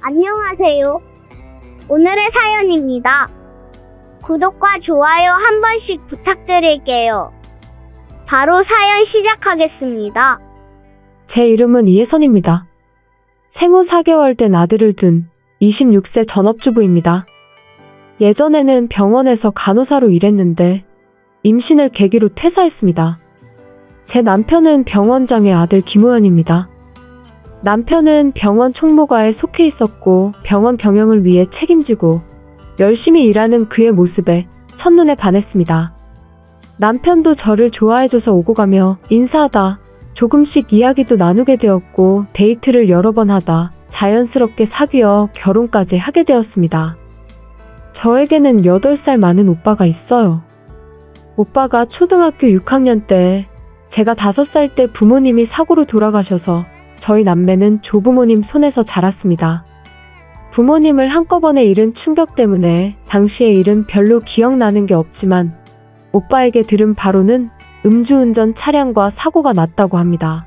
안녕하세요. 오늘의 사연입니다. 구독과 좋아요 한 번씩 부탁드릴게요. 바로 사연 시작하겠습니다. 제 이름은 이혜선입니다. 생후 4개월 된 아들을 둔 26세 전업주부입니다. 예전에는 병원에서 간호사로 일했는데 임신을 계기로 퇴사했습니다. 제 남편은 병원장의 아들 김호연입니다. 남편은 병원 총무과에 속해 있었고 병원 경영을 위해 책임지고 열심히 일하는 그의 모습에 첫눈에 반했습니다. 남편도 저를 좋아해줘서 오고 가며 인사하다 조금씩 이야기도 나누게 되었고 데이트를 여러 번 하다 자연스럽게 사귀어 결혼까지 하게 되었습니다. 저에게는 8살 많은 오빠가 있어요. 오빠가 초등학교 6학년 때 제가 5살 때 부모님이 사고로 돌아가셔서 저희 남매는 조부모님 손에서 자랐습니다. 부모님을 한꺼번에 잃은 충격 때문에 당시의 일은 별로 기억나는 게 없지만 오빠에게 들은 바로는 음주운전 차량과 사고가 났다고 합니다.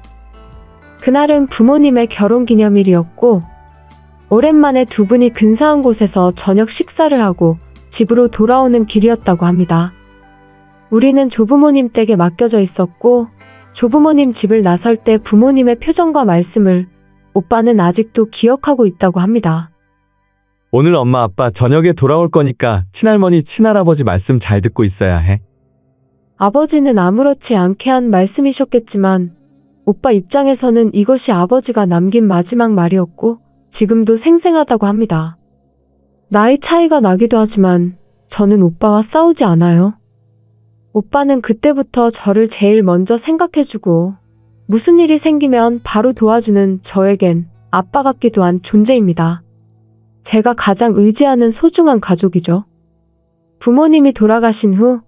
그날은 부모님의 결혼기념일이었고 오랜만에 두 분이 근사한 곳에서 저녁 식사를 하고 집으로 돌아오는 길이었다고 합니다. 우리는 조부모님 댁에 맡겨져 있었고 조부모님 집을 나설 때 부모님의 표정과 말씀을 오빠는 아직도 기억하고 있다고 합니다. 오늘 엄마 아빠 저녁에 돌아올 거니까 친할머니 친할아버지 말씀 잘 듣고 있어야 해. 아버지는 아무렇지 않게 한 말씀이셨겠지만 오빠 입장에서는 이것이 아버지가 남긴 마지막 말이었고 지금도 생생하다고 합니다. 나이 차이가 나기도 하지만 저는 오빠와 싸우지 않아요. 오빠는 그때부터 저를 제일 먼저 생각해주고 무슨 일이 생기면 바로 도와주는 저에겐 아빠 같기도 한 존재입니다. 제가 가장 의지하는 소중한 가족이죠. 부모님이 돌아가신 후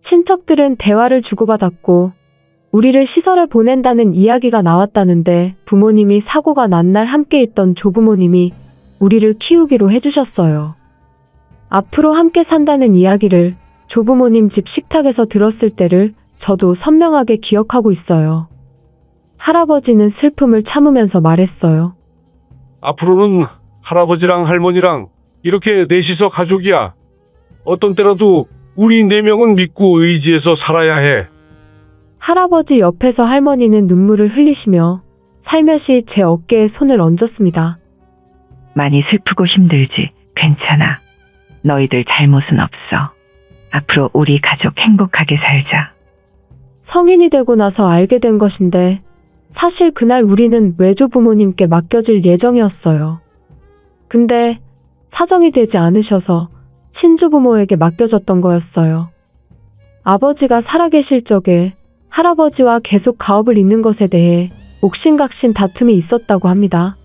친척들은 대화를 주고받았고 우리를 시설에 보낸다는 이야기가 나왔다는데 부모님이 사고가 난 날 함께 있던 조부모님이 우리를 키우기로 해주셨어요. 앞으로 함께 산다는 이야기를 조부모님 집 식탁에서 들었을 때를 저도 선명하게 기억하고 있어요. 할아버지는 슬픔을 참으면서 말했어요. 앞으로는 할아버지랑 할머니랑 이렇게 넷이서 가족이야. 어떤 때라도 우리 4명은 믿고 의지해서 살아야 해. 할아버지 옆에서 할머니는 눈물을 흘리시며 살며시 제 어깨에 손을 얹었습니다. 많이 슬프고 힘들지. 괜찮아. 너희들 잘못은 없어. 앞으로 우리 가족 행복하게 살자. 성인이 되고 나서 알게 된 것인데 사실 그날 우리는 외조부모님께 맡겨질 예정이었어요. 근데 사정이 되지 않으셔서 친조부모에게 맡겨졌던 거였어요. 아버지가 살아계실 적에 할아버지와 계속 가업을 잇는 것에 대해 옥신각신 다툼이 있었다고 합니다.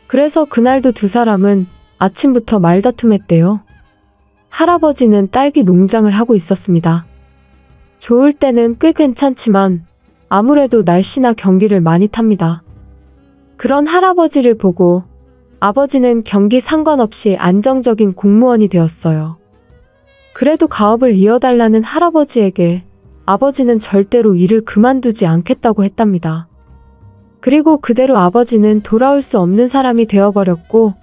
그래서 그날도 두 사람은 아침부터 말다툼했대요. 할아버지는 딸기 농장을 하고 있었습니다. 좋을 때는 꽤 괜찮지만 아무래도 날씨나 경기를 많이 탑니다. 그런 할아버지를 보고 아버지는 경기 상관없이 안정적인 공무원이 되었어요. 그래도 가업을 이어달라는 할아버지에게 아버지는 절대로 일을 그만두지 않겠다고 했답니다. 그리고 그대로 아버지는 돌아올 수 없는 사람이 되어버렸고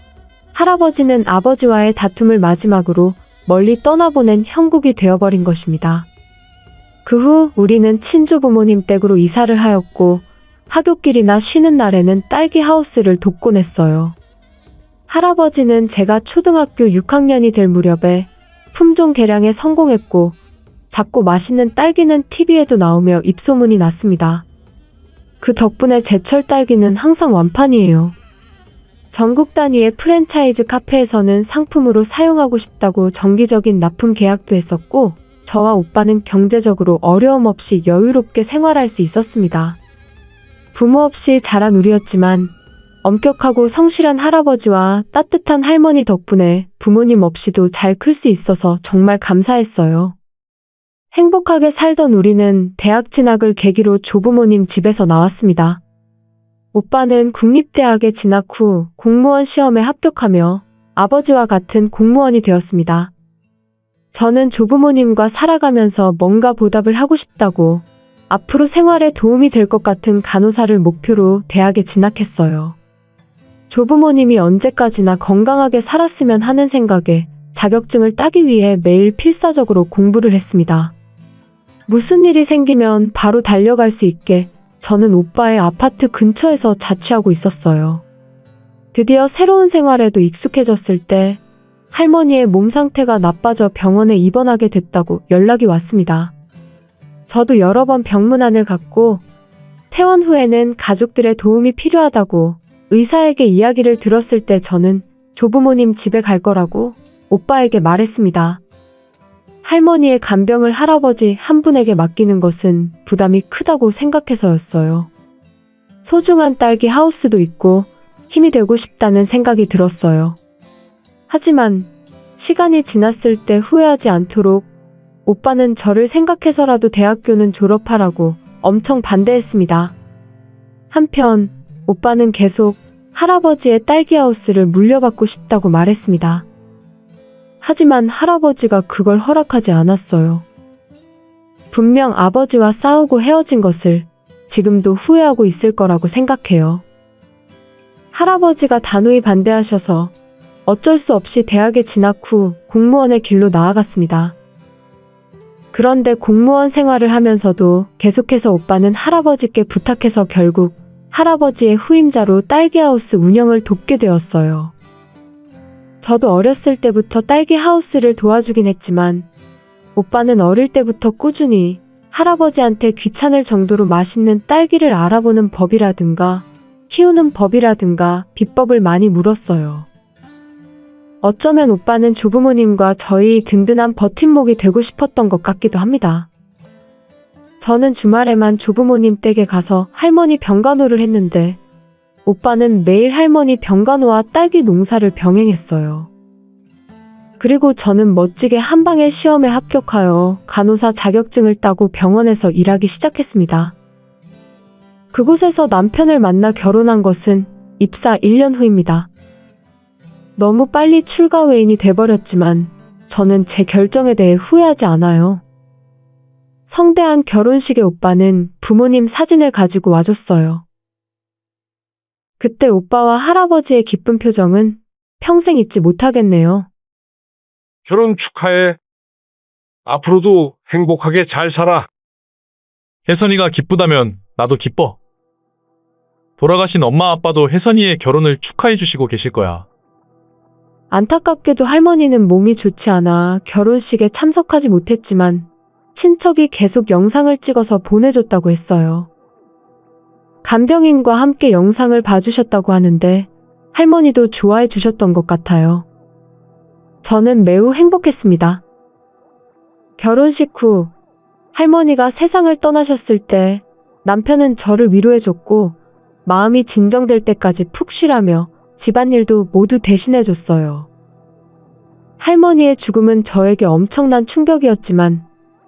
할아버지는 아버지와의 다툼을 마지막으로 멀리 떠나보낸 형국이 되어버린 것입니다. 그 후 우리는 친조부모님 댁으로 이사를 하였고 하굣길이나 쉬는 날에는 딸기 하우스를 돕곤 했어요. 할아버지는 제가 초등학교 6학년이 될 무렵에 품종 개량에 성공했고 작고 맛있는 딸기는 TV에도 나오며 입소문이 났습니다. 그 덕분에 제철 딸기는 항상 완판이에요. 전국 단위의 프랜차이즈 카페에서는 상품으로 사용하고 싶다고 정기적인 납품 계약도 했었고 저와 오빠는 경제적으로 어려움 없이 여유롭게 생활할 수 있었습니다. 부모 없이 자란 우리였지만 엄격하고 성실한 할아버지와 따뜻한 할머니 덕분에 부모님 없이도 잘 클 수 있어서 정말 감사했어요. 행복하게 살던 우리는 대학 진학을 계기로 조부모님 집에서 나왔습니다. 오빠는 국립대학에 진학 후 공무원 시험에 합격하며 아버지와 같은 공무원이 되었습니다. 저는 조부모님과 살아가면서 뭔가 보답을 하고 싶다고 앞으로 생활에 도움이 될 것 같은 간호사를 목표로 대학에 진학했어요. 조부모님이 언제까지나 건강하게 살았으면 하는 생각에 자격증을 따기 위해 매일 필사적으로 공부를 했습니다. 무슨 일이 생기면 바로 달려갈 수 있게 저는 오빠의 아파트 근처에서 자취하고 있었어요. 드디어 새로운 생활에도 익숙해졌을 때 할머니의 몸 상태가 나빠져 병원에 입원하게 됐다고 연락이 왔습니다. 저도 여러 번 병문안을 갔고 퇴원 후에는 가족들의 도움이 필요하다고 의사에게 이야기를 들었을 때 저는 조부모님 집에 갈 거라고 오빠에게 말했습니다. 할머니의 간병을 할아버지 한 분에게 맡기는 것은 부담이 크다고 생각해서였어요. 소중한 딸기 하우스도 있고 힘이 되고 싶다는 생각이 들었어요. 하지만 시간이 지났을 때 후회하지 않도록 오빠는 저를 생각해서라도 대학교는 졸업하라고 엄청 반대했습니다. 한편 오빠는 계속 할아버지의 딸기 하우스를 물려받고 싶다고 말했습니다. 하지만 할아버지가 그걸 허락하지 않았어요. 분명 아버지와 싸우고 헤어진 것을 지금도 후회하고 있을 거라고 생각해요. 할아버지가 단호히 반대하셔서 어쩔 수 없이 대학에 진학 후 공무원의 길로 나아갔습니다. 그런데 공무원 생활을 하면서도 계속해서 오빠는 할아버지께 부탁해서 결국 할아버지의 후임자로 딸기하우스 운영을 돕게 되었어요. 저도 어렸을 때부터 딸기하우스를 도와주긴 했지만 오빠는 어릴 때부터 꾸준히 할아버지한테 귀찮을 정도로 맛있는 딸기를 알아보는 법이라든가 키우는 법이라든가 비법을 많이 물었어요. 어쩌면 오빠는 조부모님과 저희 든든한 버팀목이 되고 싶었던 것 같기도 합니다. 저는 주말에만 조부모님 댁에 가서 할머니 병간호를 했는데 오빠는 매일 할머니 병간호와 딸기 농사를 병행했어요. 그리고 저는 멋지게 한방에 시험에 합격하여 간호사 자격증을 따고 병원에서 일하기 시작했습니다. 그곳에서 남편을 만나 결혼한 것은 입사 1년 후입니다. 너무 빨리 출가 외인이 돼버렸지만 저는 제 결정에 대해 후회하지 않아요. 성대한 결혼식에 오빠는 부모님 사진을 가지고 와줬어요. 그때 오빠와 할아버지의 기쁜 표정은 평생 잊지 못하겠네요. 결혼 축하해. 앞으로도 행복하게 잘 살아. 혜선이가 기쁘다면 나도 기뻐. 돌아가신 엄마 아빠도 혜선이의 결혼을 축하해 주시고 계실 거야. 안타깝게도 할머니는 몸이 좋지 않아 결혼식에 참석하지 못했지만 친척이 계속 영상을 찍어서 보내줬다고 했어요. 간병인과 함께 영상을 봐주셨다고 하는데 할머니도 좋아해 주셨던 것 같아요. 저는 매우 행복했습니다. 결혼식 후 할머니가 세상을 떠나셨을 때 남편은 저를 위로해줬고 마음이 진정될 때까지 푹 쉬라며 집안일도 모두 대신해줬어요. 할머니의 죽음은 저에게 엄청난 충격이었지만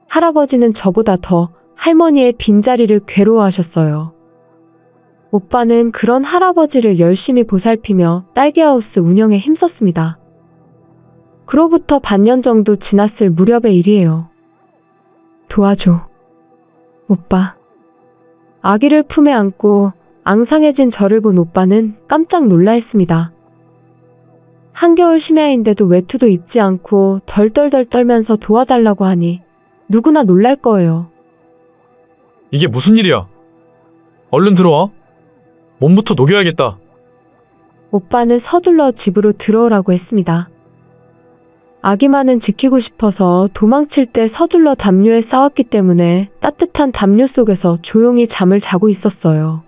할아버지는 저보다 더 할머니의 빈자리를 괴로워하셨어요. 오빠는 그런 할아버지를 열심히 보살피며 딸기하우스 운영에 힘썼습니다. 그로부터 반년 정도 지났을 무렵의 일이에요. 도와줘. 오빠. 아기를 품에 안고 앙상해진 저를 본 오빠는 깜짝 놀라했습니다. 한겨울 심야인데도 외투도 입지 않고 덜덜덜 떨면서 도와달라고 하니 누구나 놀랄 거예요. 이게 무슨 일이야? 얼른 들어와. 몸부터 녹여야겠다. 오빠는 서둘러 집으로 들어오라고 했습니다. 아기만은 지키고 싶어서 도망칠 때 서둘러 담요에 싸웠기 때문에 따뜻한 담요 속에서 조용히 잠을 자고 있었어요.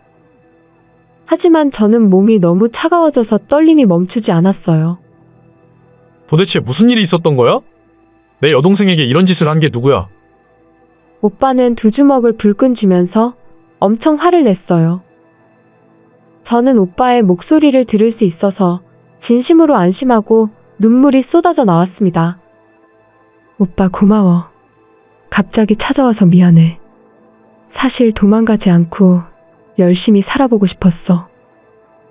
하지만 저는 몸이 너무 차가워져서 떨림이 멈추지 않았어요. 도대체 무슨 일이 있었던 거야? 내 여동생에게 이런 짓을 한 게 누구야? 오빠는 두 주먹을 불끈 쥐면서 엄청 화를 냈어요. 저는 오빠의 목소리를 들을 수 있어서 진심으로 안심하고 눈물이 쏟아져 나왔습니다. 오빠 고마워. 갑자기 찾아와서 미안해. 사실 도망가지 않고 열심히 살아보고 싶었어.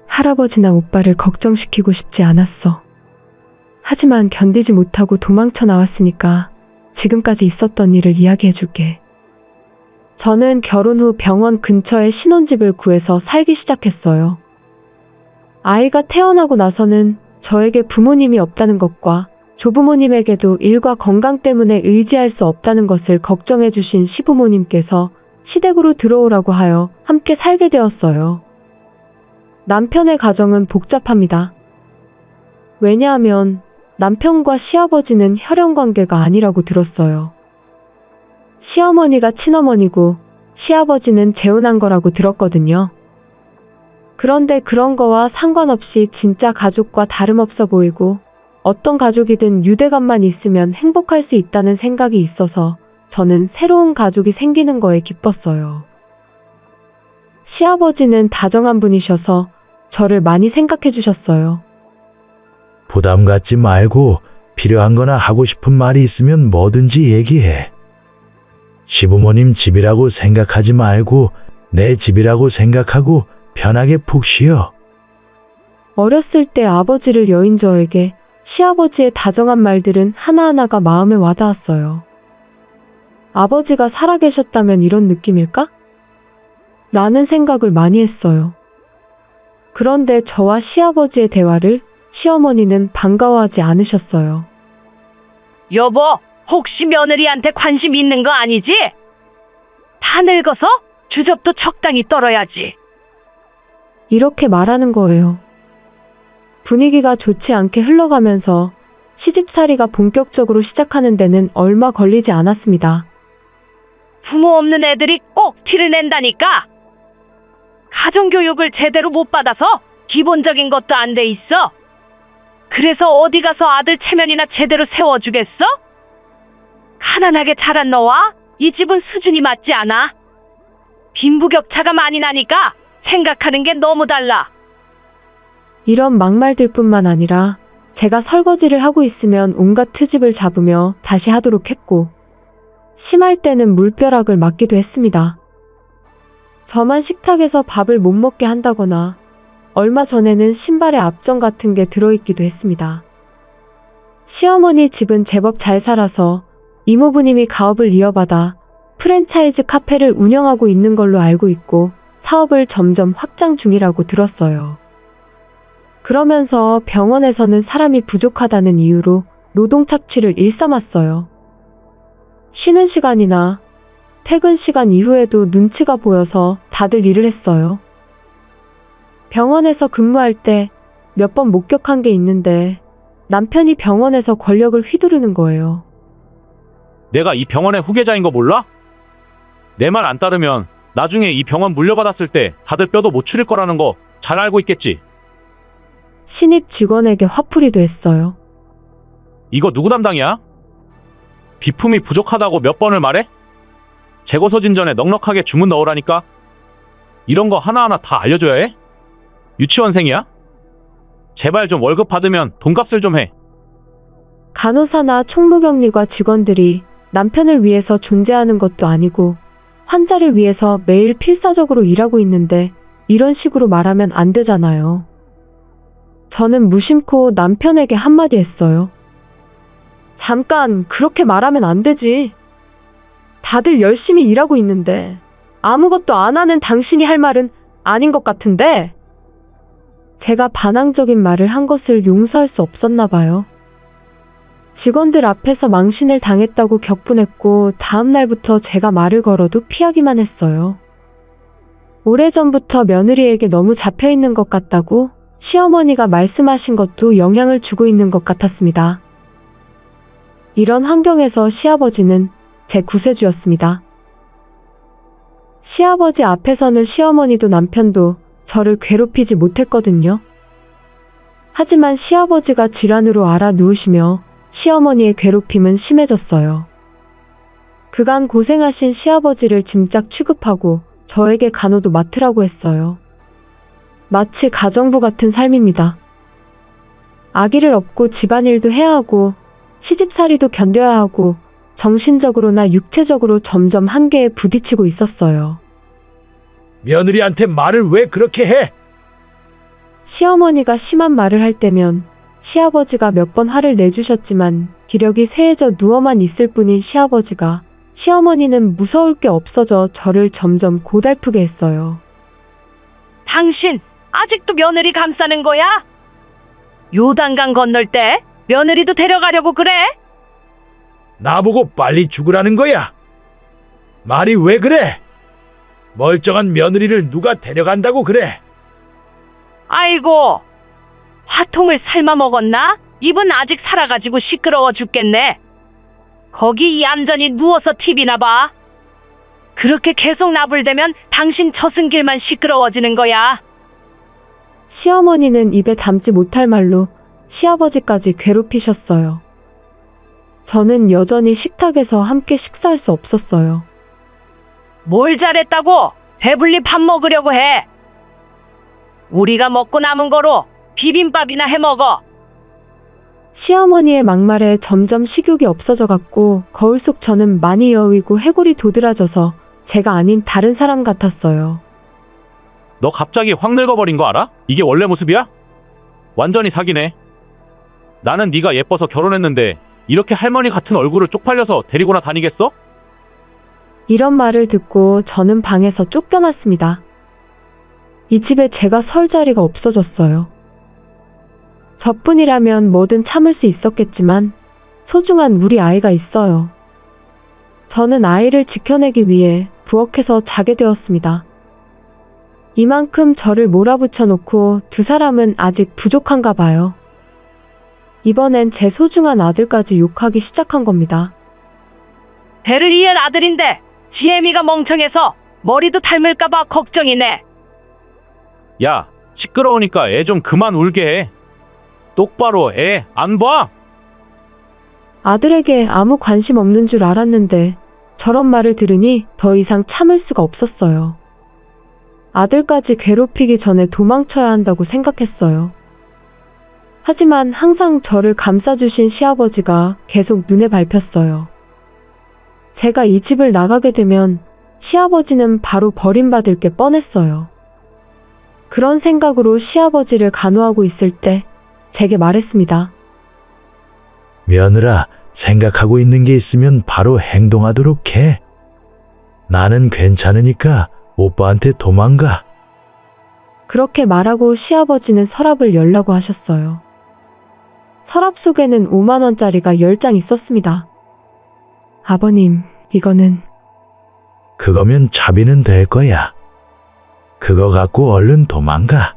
할아버지나 오빠를 걱정시키고 싶지 않았어. 하지만 견디지 못하고 도망쳐 나왔으니까 지금까지 있었던 일을 이야기해줄게. 저는 결혼 후 병원 근처에 신혼집을 구해서 살기 시작했어요. 아이가 태어나고 나서는 저에게 부모님이 없다는 것과 조부모님에게도 일과 건강 때문에 의지할 수 없다는 것을 걱정해 주신 시부모님께서 시댁으로 들어오라고 하여 함께 살게 되었어요. 남편의 가정은 복잡합니다. 왜냐하면 남편과 시아버지는 혈연 관계가 아니라고 들었어요. 시어머니가 친어머니고 시아버지는 재혼한 거라고 들었거든요. 그런데 그런 거와 상관없이 진짜 가족과 다름없어 보이고 어떤 가족이든 유대감만 있으면 행복할 수 있다는 생각이 있어서 저는 새로운 가족이 생기는 거에 기뻤어요. 시아버지는 다정한 분이셔서 저를 많이 생각해 주셨어요. 부담 갖지 말고 필요한 거나 하고 싶은 말이 있으면 뭐든지 얘기해. 시부모님 집이라고 생각하지 말고 내 집이라고 생각하고 편하게 푹 쉬어. 어렸을 때 아버지를 여인 저에게 시아버지의 다정한 말들은 하나하나가 마음에 와닿았어요. 아버지가 살아계셨다면 이런 느낌일까? 라는 생각을 많이 했어요. 그런데 저와 시아버지의 대화를 시어머니는 반가워하지 않으셨어요. 여보, 혹시 며느리한테 관심 있는 거 아니지? 다 늙어서 주접도 적당히 떨어야지. 이렇게 말하는 거예요. 분위기가 좋지 않게 흘러가면서 시집살이가 본격적으로 시작하는 데는 얼마 걸리지 않았습니다. 부모 없는 애들이 꼭 티를 낸다니까. 가정교육을 제대로 못 받아서 기본적인 것도 안 돼 있어. 그래서 어디 가서 아들 체면이나 제대로 세워주겠어? 가난하게 자란 너와 이 집은 수준이 맞지 않아. 빈부격차가 많이 나니까 생각하는 게 너무 달라. 이런 막말들뿐만 아니라 제가 설거지를 하고 있으면 온갖 트집을 잡으며 다시 하도록 했고 심할 때는 물벼락을 맞기도 했습니다. 저만 식탁에서 밥을 못 먹게 한다거나 얼마 전에는 신발에 압정 같은 게 들어있기도 했습니다. 시어머니 집은 제법 잘 살아서 이모부님이 가업을 이어받아 프랜차이즈 카페를 운영하고 있는 걸로 알고 있고 사업을 점점 확장 중이라고 들었어요. 그러면서 병원에서는 사람이 부족하다는 이유로 노동 착취를 일삼았어요. 쉬는 시간이나 퇴근 시간 이후에도 눈치가 보여서 다들 일을 했어요. 병원에서 근무할 때 몇 번 목격한 게 있는데 남편이 병원에서 권력을 휘두르는 거예요. 내가 이 병원의 후계자인 거 몰라? 내 말 안 따르면 나중에 이 병원 물려받았을 때 다들 뼈도 못 추릴 거라는 거 잘 알고 있겠지. 신입 직원에게 화풀이도 했어요. 이거 누구 담당이야? 비품이 부족하다고 몇 번을 말해? 재고 소진 전에 넉넉하게 주문 넣으라니까. 이런 거 하나하나 다 알려줘야 해? 유치원생이야? 제발 좀 월급 받으면 돈값을 좀 해. 간호사나 총무격리과 직원들이 남편을 위해서 존재하는 것도 아니고 환자를 위해서 매일 필사적으로 일하고 있는데 이런 식으로 말하면 안 되잖아요. 저는 무심코 남편에게 한마디 했어요. 잠깐, 그렇게 말하면 안 되지. 다들 열심히 일하고 있는데 아무것도 안 하는 당신이 할 말은 아닌 것 같은데. 제가 반항적인 말을 한 것을 용서할 수 없었나 봐요. 직원들 앞에서 망신을 당했다고 격분했고 다음 날부터 제가 말을 걸어도 피하기만 했어요. 오래전부터 며느리에게 너무 잡혀있는 것 같다고 시어머니가 말씀하신 것도 영향을 주고 있는 것 같았습니다. 이런 환경에서 시아버지는 제 구세주였습니다. 시아버지 앞에서는 시어머니도 남편도 저를 괴롭히지 못했거든요. 하지만 시아버지가 질환으로 알아 누우시며 시어머니의 괴롭힘은 심해졌어요. 그간 고생하신 시아버지를 짐짝 취급하고 저에게 간호도 맡으라고 했어요. 마치 가정부 같은 삶입니다. 아기를 업고 집안일도 해야 하고 시집살이도 견뎌야 하고 정신적으로나 육체적으로 점점 한계에 부딪히고 있었어요. 며느리한테 말을 왜 그렇게 해? 시어머니가 심한 말을 할 때면 시아버지가 몇 번 화를 내주셨지만 기력이 쇠해져 누워만 있을 뿐인 시아버지가 시어머니는 무서울 게 없어져 저를 점점 고달프게 했어요. 당신 아직도 며느리 감싸는 거야? 요단강 건널 때 며느리도 데려가려고 그래? 나보고 빨리 죽으라는 거야. 말이 왜 그래? 멀쩡한 며느리를 누가 데려간다고 그래? 아이고, 화통을 삶아 먹었나? 입은 아직 살아가지고 시끄러워 죽겠네. 거기 얌전히 누워서 TV나 봐. 그렇게 계속 나불대면 당신 저승길만 시끄러워지는 거야. 시어머니는 입에 담지 못할 말로 시아버지까지 괴롭히셨어요. 저는 여전히 식탁에서 함께 식사할 수 없었어요. 뭘 잘했다고 배불리 밥 먹으려고 해. 우리가 먹고 남은 거로 비빔밥이나 해 먹어. 시어머니의 막말에 점점 식욕이 없어져 갔고 거울 속 저는 많이 여위고 해골이 도드라져서 제가 아닌 다른 사람 같았어요. 너 갑자기 확 늙어버린 거 알아? 이게 원래 모습이야? 완전히 사기네. 나는 네가 예뻐서 결혼했는데 이렇게 할머니 같은 얼굴을 쪽팔려서 데리고나 다니겠어? 이런 말을 듣고 저는 방에서 쫓겨났습니다. 이 집에 제가 설 자리가 없어졌어요. 저뿐이라면 뭐든 참을 수 있었겠지만 소중한 우리 아이가 있어요. 저는 아이를 지켜내기 위해 부엌에서 자게 되었습니다. 이만큼 저를 몰아붙여 놓고 두 사람은 아직 부족한가 봐요. 이번엔 제 소중한 아들까지 욕하기 시작한 겁니다. 배를 이을 아들인데 지혜미가 멍청해서 머리도 닮을까봐 걱정이네. 야, 시끄러우니까 애 좀 그만 울게 해. 똑바로 애 안 봐? 아들에게 아무 관심 없는 줄 알았는데 저런 말을 들으니 더 이상 참을 수가 없었어요. 아들까지 괴롭히기 전에 도망쳐야 한다고 생각했어요. 하지만 항상 저를 감싸주신 시아버지가 계속 눈에 밟혔어요. 제가 이 집을 나가게 되면 시아버지는 바로 버림받을 게 뻔했어요. 그런 생각으로 시아버지를 간호하고 있을 때 제게 말했습니다. 며느라, 생각하고 있는 게 있으면 바로 행동하도록 해. 나는 괜찮으니까 오빠한테 도망가. 그렇게 말하고 시아버지는 서랍을 열라고 하셨어요. 서랍 속에는 5만 원짜리가 10장 있었습니다. 아버님, 이거는... 그거면 자비는 될 거야. 그거 갖고 얼른 도망가.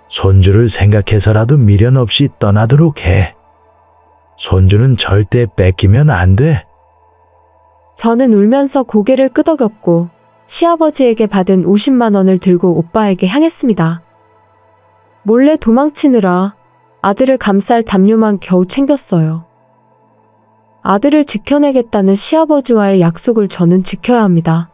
손주를 생각해서라도 미련 없이 떠나도록 해. 손주는 절대 뺏기면 안 돼. 저는 울면서 고개를 끄덕였고 시아버지에게 받은 50만 원을 들고 오빠에게 향했습니다. 몰래 도망치느라 아들을 감쌀 담요만 겨우 챙겼어요. 아들을 지켜내겠다는 시아버지와의 약속을 저는 지켜야 합니다.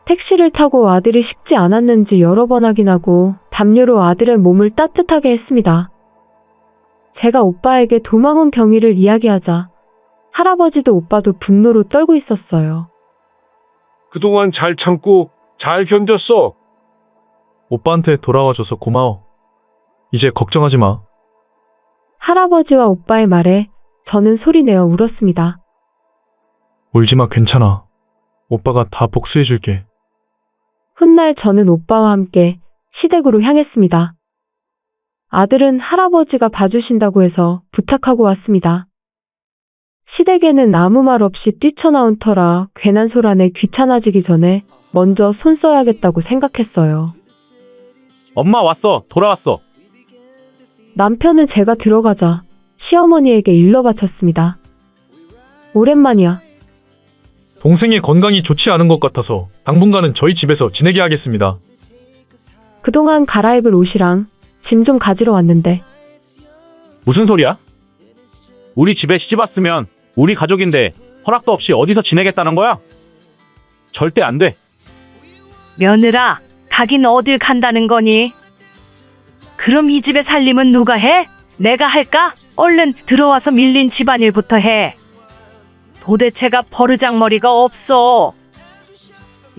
택시를 타고 아들이 식지 않았는지 여러 번 확인하고 담요로 아들의 몸을 따뜻하게 했습니다. 제가 오빠에게 도망 온 경위를 이야기하자 할아버지도 오빠도 분노로 떨고 있었어요. 그동안 잘 참고 잘 견뎠어. 오빠한테 돌아와줘서 고마워. 이제 걱정하지 마. 할아버지와 오빠의 말에 저는 소리내어 울었습니다. 울지마, 괜찮아. 오빠가 다 복수해줄게. 훗날 저는 오빠와 함께 시댁으로 향했습니다. 아들은 할아버지가 봐주신다고 해서 부탁하고 왔습니다. 시댁에는 아무 말 없이 뛰쳐나온 터라 괜한 소란에 귀찮아지기 전에 먼저 손 써야겠다고 생각했어요. 엄마 왔어. 돌아왔어. 남편은 제가 들어가자 시어머니에게 일러 바쳤습니다. 오랜만이야. 동생의 건강이 좋지 않은 것 같아서 당분간은 저희 집에서 지내게 하겠습니다. 그동안 갈아입을 옷이랑 짐 좀 가지러 왔는데. 무슨 소리야? 우리 집에 시집 왔으면 우리 가족인데 허락도 없이 어디서 지내겠다는 거야? 절대 안 돼. 며느라, 가긴 어딜 간다는 거니? 그럼 이 집의 살림은 누가 해? 내가 할까? 얼른 들어와서 밀린 집안일부터 해. 도대체가 버르장머리가 없어.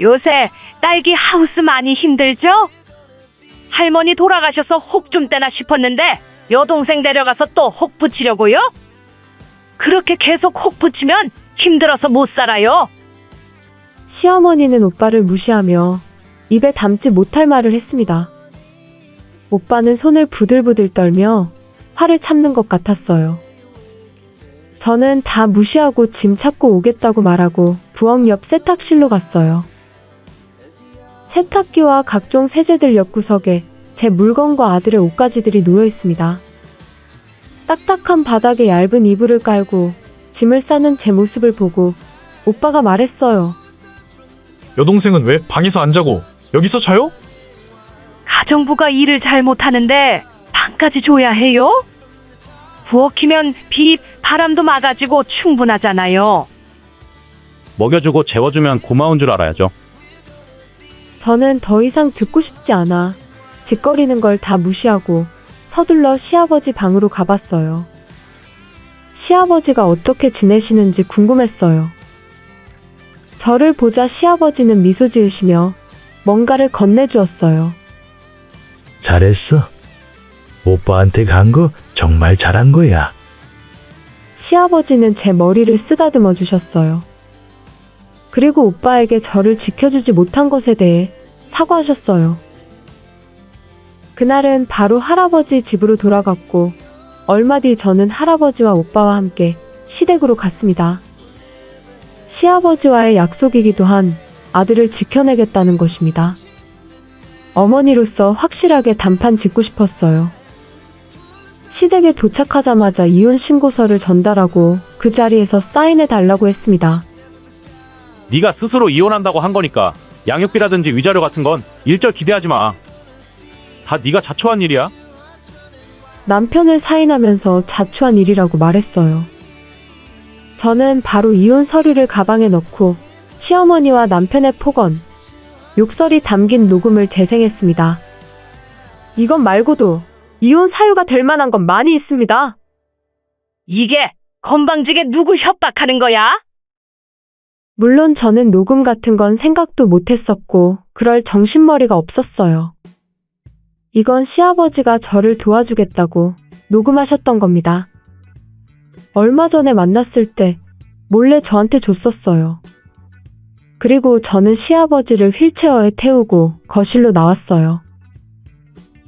요새 딸기 하우스 많이 힘들죠? 할머니 돌아가셔서 혹 좀 떼나 싶었는데 여동생 데려가서 또 혹 붙이려고요? 그렇게 계속 혹 붙이면 힘들어서 못 살아요. 시어머니는 오빠를 무시하며 입에 담지 못할 말을 했습니다. 오빠는 손을 부들부들 떨며 화를 참는 것 같았어요. 저는 다 무시하고 짐 찾고 오겠다고 말하고 부엌 옆 세탁실로 갔어요. 세탁기와 각종 세제들 옆구석에 제 물건과 아들의 옷가지들이 놓여 있습니다. 딱딱한 바닥에 얇은 이불을 깔고 짐을 싸는 제 모습을 보고 오빠가 말했어요. 여동생은 왜 방에서 안 자고 여기서 자요? 가정부가 일을 잘 못하는데 방까지 줘야 해요? 부엌이면 비, 바람도 막아지고 충분하잖아요. 먹여주고 재워주면 고마운 줄 알아야죠. 저는 더 이상 듣고 싶지 않아 짓거리는 걸 다 무시하고 서둘러 시아버지 방으로 가봤어요. 시아버지가 어떻게 지내시는지 궁금했어요. 저를 보자 시아버지는 미소 지으시며 뭔가를 건네주었어요. 잘했어. 오빠한테 간 거 정말 잘한 거야. 시아버지는 제 머리를 쓰다듬어 주셨어요. 그리고 오빠에게 저를 지켜주지 못한 것에 대해 사과하셨어요. 그날은 바로 할아버지 집으로 돌아갔고 얼마 뒤 저는 할아버지와 오빠와 함께 시댁으로 갔습니다. 시아버지와의 약속이기도 한 아들을 지켜내겠다는 것입니다. 어머니로서 확실하게 단판 짓고 싶었어요. 시댁에 도착하자마자 이혼 신고서를 전달하고 그 자리에서 사인해 달라고 했습니다. 네가 스스로 이혼한다고 한 거니까 양육비라든지 위자료 같은 건 일절 기대하지 마. 다 네가 자초한 일이야. 남편을 사인하면서 자초한 일이라고 말했어요. 저는 바로 이혼 서류를 가방에 넣고 시어머니와 남편의 폭언, 욕설이 담긴 녹음을 재생했습니다. 이것 말고도 이혼 사유가 될 만한 건 많이 있습니다. 이게 건방지게 누구 협박하는 거야? 물론 저는 녹음 같은 건 생각도 못했었고 그럴 정신머리가 없었어요. 이건 시아버지가 저를 도와주겠다고 녹음하셨던 겁니다. 얼마 전에 만났을 때 몰래 저한테 줬었어요. 그리고 저는 시아버지를 휠체어에 태우고 거실로 나왔어요.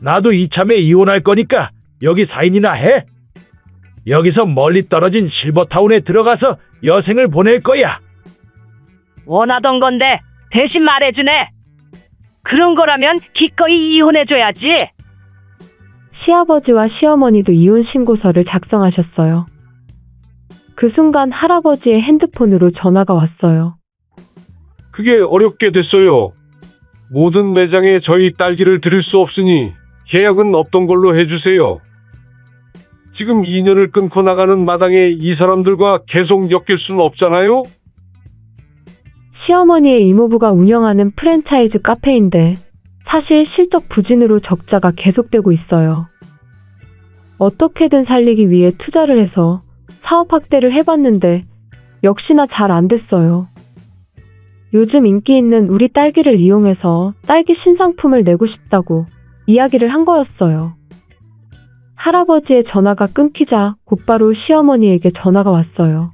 나도 이참에 이혼할 거니까 여기 사인이나 해. 여기서 멀리 떨어진 실버타운에 들어가서 여생을 보낼 거야. 원하던 건데 대신 말해주네. 그런 거라면 기꺼이 이혼해줘야지. 시아버지와 시어머니도 이혼 신고서를 작성하셨어요. 그 순간 할아버지의 핸드폰으로 전화가 왔어요. 그게 어렵게 됐어요. 모든 매장에 저희 딸기를 드릴 수 없으니 계약은 없던 걸로 해주세요. 지금 2년을 끊고 나가는 마당에 이 사람들과 계속 엮일 수는 없잖아요? 시어머니의 이모부가 운영하는 프랜차이즈 카페인데 사실 실적 부진으로 적자가 계속되고 있어요. 어떻게든 살리기 위해 투자를 해서 사업 확대를 해봤는데 역시나 잘 안 됐어요. 요즘 인기 있는 우리 딸기를 이용해서 딸기 신상품을 내고 싶다고 이야기를 한 거였어요. 할아버지의 전화가 끊기자 곧바로 시어머니에게 전화가 왔어요.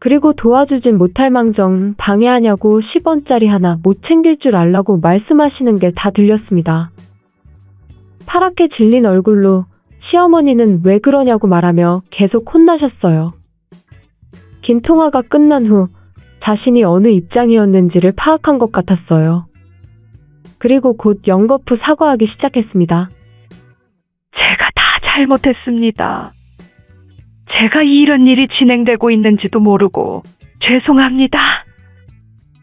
그리고 도와주진 못할 망정 방해하냐고 10원짜리 하나 못 챙길 줄 알라고 말씀하시는 게 다 들렸습니다. 파랗게 질린 얼굴로 시어머니는 왜 그러냐고 말하며 계속 혼나셨어요. 긴 통화가 끝난 후 자신이 어느 입장이었는지를 파악한 것 같았어요. 그리고 곧 연거푸 사과하기 시작했습니다. 제가 다 잘못했습니다. 제가 이런 일이 진행되고 있는지도 모르고 죄송합니다.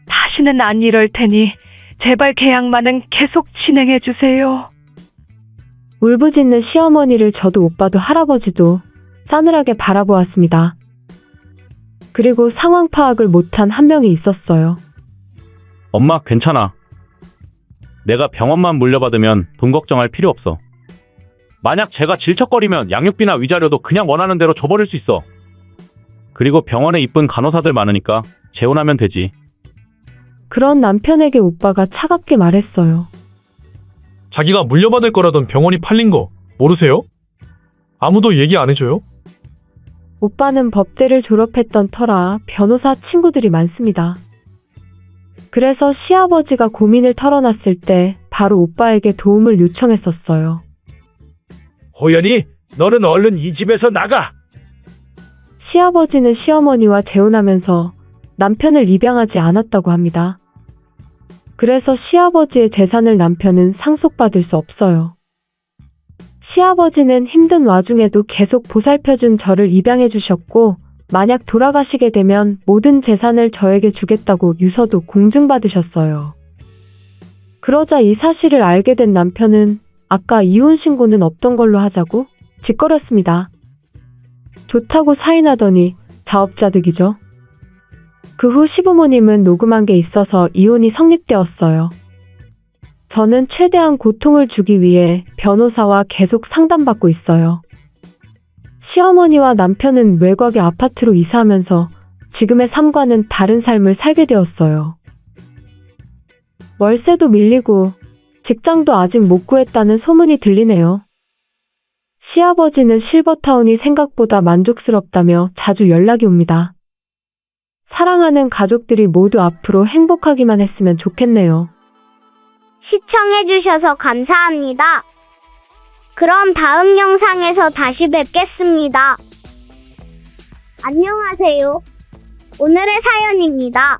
다시는 안 이럴 테니 제발 계약만은 계속 진행해 주세요. 울부짖는 시어머니를 저도 오빠도 할아버지도 싸늘하게 바라보았습니다. 그리고 상황 파악을 못한 한 명이 있었어요. 엄마 괜찮아. 내가 병원만 물려받으면 돈 걱정할 필요 없어. 만약 제가 질척거리면 양육비나 위자료도 그냥 원하는 대로 줘버릴 수 있어. 그리고 병원에 이쁜 간호사들 많으니까 재혼하면 되지. 그런 남편에게 오빠가 차갑게 말했어요. 자기가 물려받을 거라던 병원이 팔린 거 모르세요? 아무도 얘기 안 해줘요? 오빠는 법대를 졸업했던 터라 변호사 친구들이 많습니다. 그래서 시아버지가 고민을 털어놨을 때 바로 오빠에게 도움을 요청했었어요. 호연이, 너는 얼른 이 집에서 나가! 시아버지는 시어머니와 재혼하면서 남편을 입양하지 않았다고 합니다. 그래서 시아버지의 재산을 남편은 상속받을 수 없어요. 시아버지는 힘든 와중에도 계속 보살펴준 저를 입양해 주셨고, 만약 돌아가시게 되면 모든 재산을 저에게 주겠다고 유서도 공증받으셨어요. 그러자 이 사실을 알게 된 남편은 아까 이혼 신고는 없던 걸로 하자고 짓거렸습니다. 좋다고 사인하더니 자업자득이죠. 그 후 시부모님은 녹음한 게 있어서 이혼이 성립되었어요. 저는 최대한 고통을 주기 위해 변호사와 계속 상담받고 있어요. 시어머니와 남편은 외곽의 아파트로 이사하면서 지금의 삶과는 다른 삶을 살게 되었어요. 월세도 밀리고 직장도 아직 못 구했다는 소문이 들리네요. 시아버지는 실버타운이 생각보다 만족스럽다며 자주 연락이 옵니다. 사랑하는 가족들이 모두 앞으로 행복하기만 했으면 좋겠네요. 시청해주셔서 감사합니다. 그럼 다음 영상에서 다시 뵙겠습니다. 안녕하세요. 오늘의 사연입니다.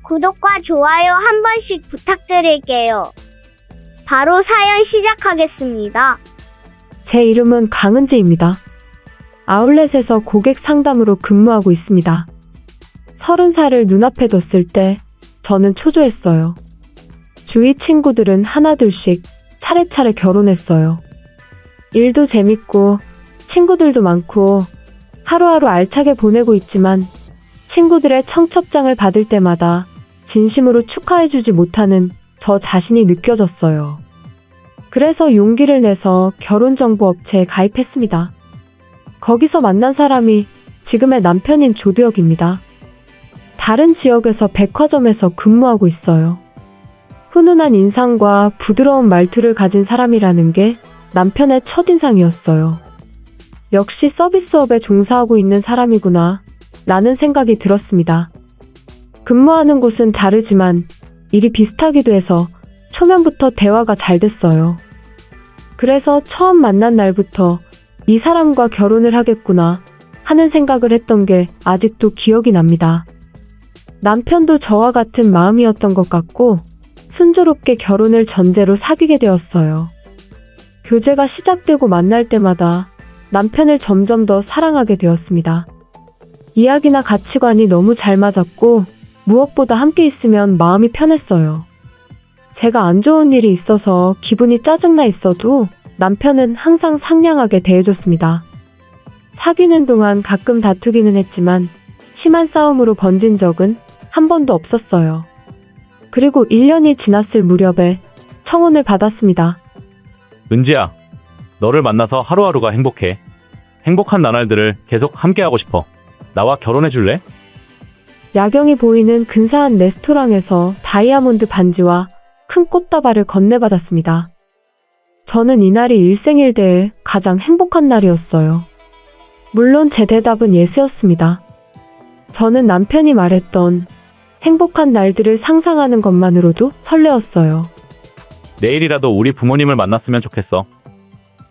구독과 좋아요 한 번씩 부탁드릴게요. 바로 사연 시작하겠습니다. 제 이름은 강은지입니다. 아울렛에서 고객 상담으로 근무하고 있습니다. 30살을 눈앞에 뒀을 때 저는 초조했어요. 주위 친구들은 하나둘씩 차례차례 결혼했어요. 일도 재밌고 친구들도 많고 하루하루 알차게 보내고 있지만 친구들의 청첩장을 받을 때마다 진심으로 축하해주지 못하는 저 자신이 느껴졌어요. 그래서 용기를 내서 결혼정보업체에 가입했습니다. 거기서 만난 사람이 지금의 남편인 조두혁입니다. 다른 지역에서 백화점에서 근무하고 있어요. 훈훈한 인상과 부드러운 말투를 가진 사람이라는 게 남편의 첫인상이었어요. 역시 서비스업에 종사하고 있는 사람이구나 라는 생각이 들었습니다. 근무하는 곳은 다르지만 일이 비슷하기도 해서 초면부터 대화가 잘 됐어요. 그래서 처음 만난 날부터 이 사람과 결혼을 하겠구나 하는 생각을 했던 게 아직도 기억이 납니다. 남편도 저와 같은 마음이었던 것 같고 순조롭게 결혼을 전제로 사귀게 되었어요. 교제가 시작되고 만날 때마다 남편을 점점 더 사랑하게 되었습니다. 이야기나 가치관이 너무 잘 맞았고 무엇보다 함께 있으면 마음이 편했어요. 제가 안 좋은 일이 있어서 기분이 짜증나 있어도 남편은 항상 상냥하게 대해줬습니다. 사귀는 동안 가끔 다투기는 했지만 심한 싸움으로 번진 적은 한 번도 없었어요. 그리고 1년이 지났을 무렵에 청혼을 받았습니다. 은지야, 너를 만나서 하루하루가 행복해. 행복한 나날들을 계속 함께하고 싶어. 나와 결혼해줄래? 야경이 보이는 근사한 레스토랑에서 다이아몬드 반지와 큰 꽃다발을 건네받았습니다. 저는 이날이 일생일대의 가장 행복한 날이었어요. 물론 제 대답은 예스였습니다. 저는 남편이 말했던 행복한 날들을 상상하는 것만으로도 설레었어요. 내일이라도 우리 부모님을 만났으면 좋겠어.